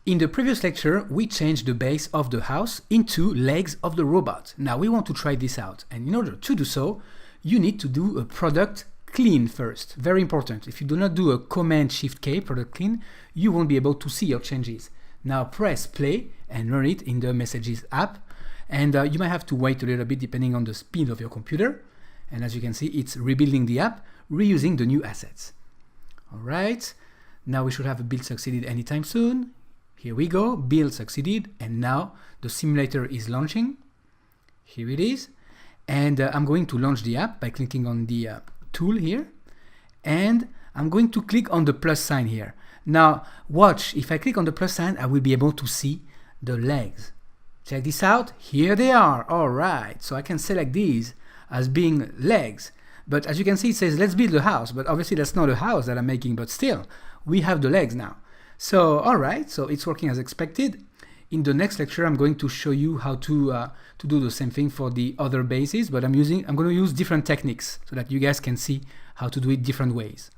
In the previous lecture, we changed the base of the house into legs of the robot. Now we want to try this out. And in order to do so, you need to do a product clean first. Very important. If you do not do a Command-Shift-K, product clean, you won't be able to see your changes. Now press play and run it in the Messages app. And you might have to wait a little bit depending on the speed of your computer. And as you can see, it's rebuilding the app, reusing the new assets. All right. Now we should have a build succeeded anytime soon. Here we go, build succeeded, and now the simulator is launching. Here it is. And I'm going to launch the app by clicking on the tool here. And I'm going to click on the plus sign here. Now, watch, if I click on the plus sign, I will be able to see the legs. Check this out, here they are. All right, so I can select these as being legs. But as you can see, it says, let's build a house. But obviously that's not a house that I'm making, but still, we have the legs now. So, all right, so it's working as expected. In the next lecture, I'm going to show you how to do the same thing for the other bases, but I'm going to use different techniques so that you guys can see how to do it different ways.